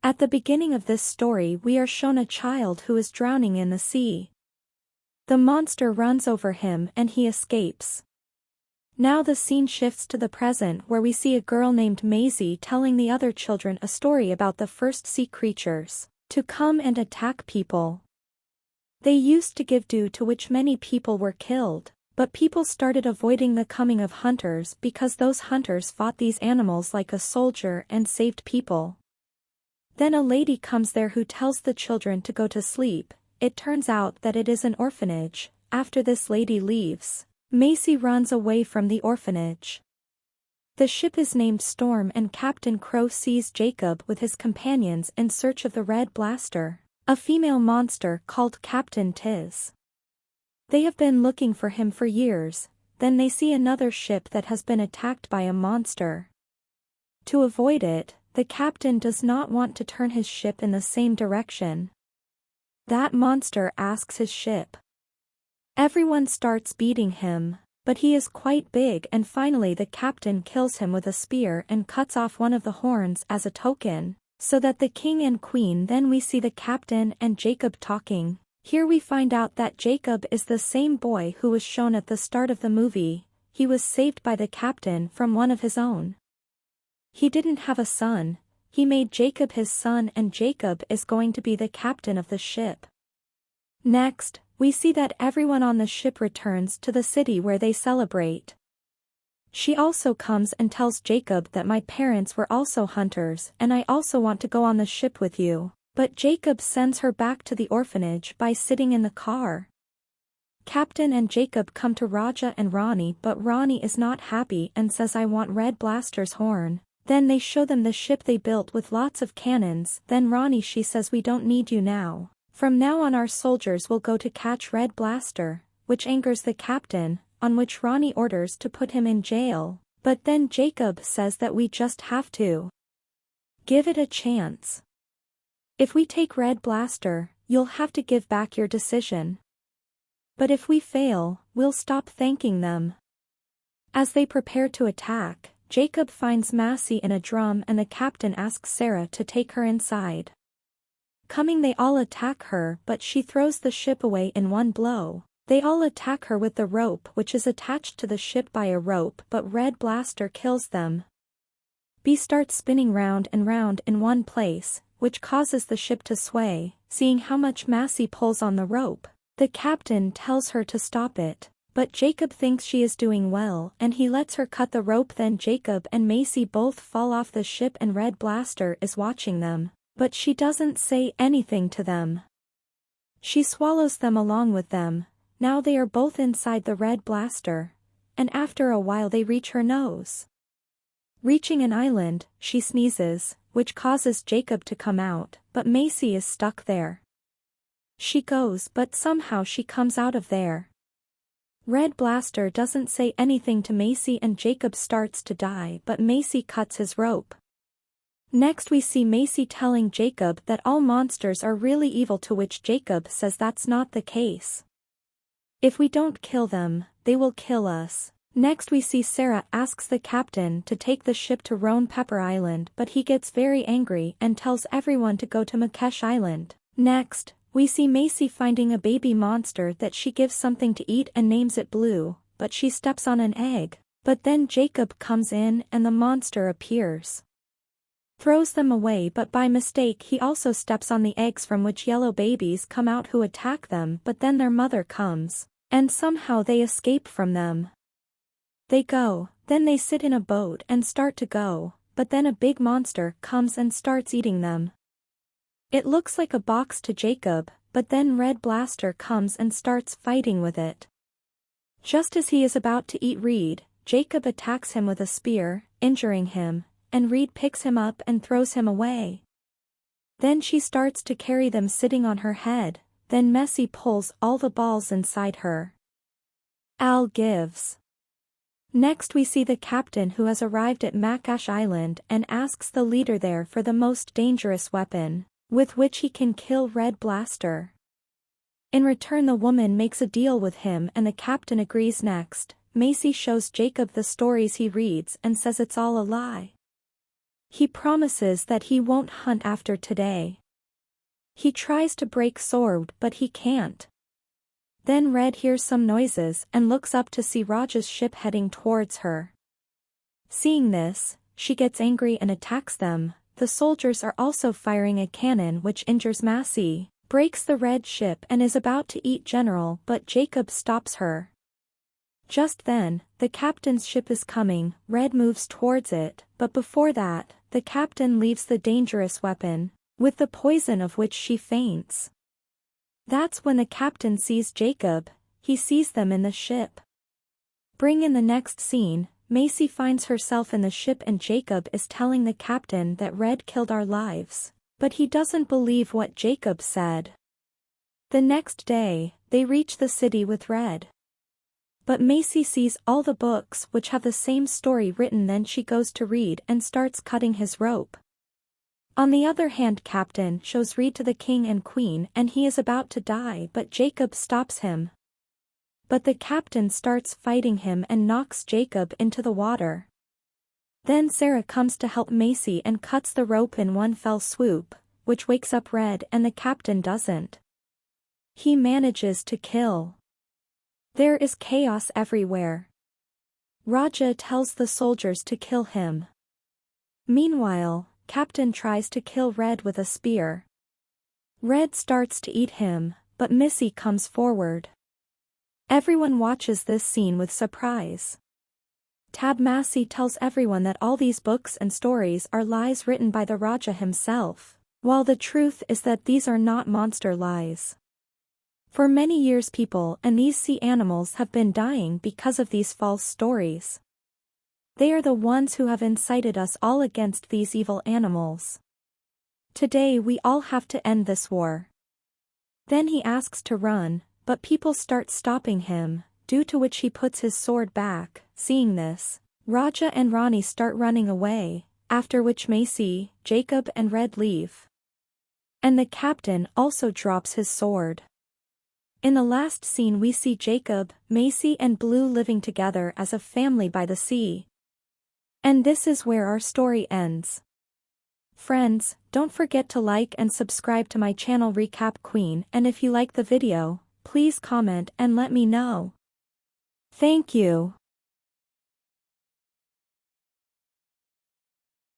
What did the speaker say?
At the beginning of this story we are shown a child who is drowning in the sea. The monster runs over him and he escapes. Now the scene shifts to the present where we see a girl named Maisie telling the other children a story about the first sea creatures to come and attack people. They used to give dew to which many people were killed, but people started avoiding the coming of hunters because those hunters fought these animals like a soldier and saved people. Then a lady comes there who tells the children to go to sleep. It turns out that it is an orphanage. After this lady leaves, Maisie runs away from the orphanage. The ship is named Storm and Captain Crow sees Jacob with his companions in search of the Red Blaster, a female monster called Captain Tiz. They have been looking for him for years. Then they see another ship that has been attacked by a monster. To avoid it, the captain does not want to turn his ship in the same direction. That monster asks his ship. Everyone starts beating him, but he is quite big and finally the captain kills him with a spear and cuts off one of the horns as a token, so that the king and queen. Then we see the captain and Jacob talking. Here we find out that Jacob is the same boy who was shown at the start of the movie. He was saved by the captain from one of his own. He didn't have a son, he made Jacob his son and Jacob is going to be the captain of the ship. Next, we see that everyone on the ship returns to the city where they celebrate. She also comes and tells Jacob that my parents were also hunters and I also want to go on the ship with you, but Jacob sends her back to the orphanage by sitting in the car. Captain and Jacob come to Raja and Ronnie, but Ronnie is not happy and says I want Red Blaster's horn. Then they show them the ship they built with lots of cannons. Then Ronnie she says we don't need you now. From now on our soldiers will go to catch Red Blaster, which angers the captain, on which Ronnie orders to put him in jail, but then Jacob says that we just have to give it a chance. If we take Red Blaster, you'll have to give back your decision. But if we fail, we'll stop thanking them. As they prepare to attack, Jacob finds Maisie in a drum and the captain asks Sarah to take her inside. Coming they all attack her but she throws the ship away in one blow. They all attack her with the rope which is attached to the ship by a rope but Red Blaster kills them. B starts spinning round and round in one place, which causes the ship to sway. Seeing how much Maisie pulls on the rope, the captain tells her to stop it, but Jacob thinks she is doing well and he lets her cut the rope. Then Jacob and Maisie both fall off the ship and Red Blaster is watching them. But she doesn't say anything to them. She swallows them along with them. Now they are both inside the Red Blaster, and after a while they reach her nose. Reaching an island, she sneezes, which causes Jacob to come out, but Maisie is stuck there. She goes but somehow she comes out of there. Red Blaster doesn't say anything to Maisie and Jacob starts to die but Maisie cuts his rope. Next we see Maisie telling Jacob that all monsters are really evil, to which Jacob says that's not the case. If we don't kill them, they will kill us. Next we see Sarah asks the captain to take the ship to Roan Pepper Island but he gets very angry and tells everyone to go to Mukesh Island. Next, we see Maisie finding a baby monster that she gives something to eat and names it Blue, but she steps on an egg. But then Jacob comes in and the monster appears. Throws them away but by mistake he also steps on the eggs from which yellow babies come out who attack them, but then their mother comes, and somehow they escape from them. They go, then they sit in a boat and start to go, but then a big monster comes and starts eating them. It looks like a box to Jacob, but then Red Blaster comes and starts fighting with it. Just as he is about to eat Reed, Jacob attacks him with a spear, injuring him, and Reed picks him up and throws him away. Then she starts to carry them sitting on her head, then Maisie pulls all the balls inside her. Al gives. Next we see the captain who has arrived at Mukesh Island and asks the leader there for the most dangerous weapon, with which he can kill Red Blaster. In return the woman makes a deal with him and the captain agrees. Next, Maisie shows Jacob the stories he reads and says it's all a lie. He promises that he won't hunt after today. He tries to break sword but he can't. Then Red hears some noises and looks up to see Raja's ship heading towards her. Seeing this, she gets angry and attacks them. The soldiers are also firing a cannon which injures Maisie, breaks the red ship and is about to eat General, but Jacob stops her. Just then, the captain's ship is coming. Red moves towards it, but before that, the captain leaves the dangerous weapon, with the poison of which she faints. That's when the captain sees Jacob. He sees them in the ship. Bring in the next scene. Maisie finds herself in the ship and Jacob is telling the captain that Red killed our lives, but he doesn't believe what Jacob said. The next day, they reach the city with Red. But Maisie sees all the books which have the same story written. Then she goes to Reed and starts cutting his rope. On the other hand, Captain shows Reed to the king and queen and he is about to die, but Jacob stops him. But the captain starts fighting him and knocks Jacob into the water. Then Sarah comes to help Maisie and cuts the rope in one fell swoop, which wakes up Red and the captain doesn't. He manages to kill. There is chaos everywhere. Raja tells the soldiers to kill him. Meanwhile, Captain tries to kill Red with a spear. Red starts to eat him, but Missy comes forward. Everyone watches this scene with surprise. Maisie tells everyone that all these books and stories are lies written by the Raja himself, while the truth is that these are not monster lies. For many years people and these sea animals have been dying because of these false stories. They are the ones who have incited us all against these evil animals. Today we all have to end this war. Then he asks to run, but people start stopping him, due to which he puts his sword back. Seeing this, Raja and Rani start running away, after which Maisie, Jacob and Red leave. And the captain also drops his sword. In the last scene we see Jacob, Maisie and Blue living together as a family by the sea. And this is where our story ends. Friends, don't forget to like and subscribe to my channel Recap Queen, and if you like the video, please comment and let me know. Thank you.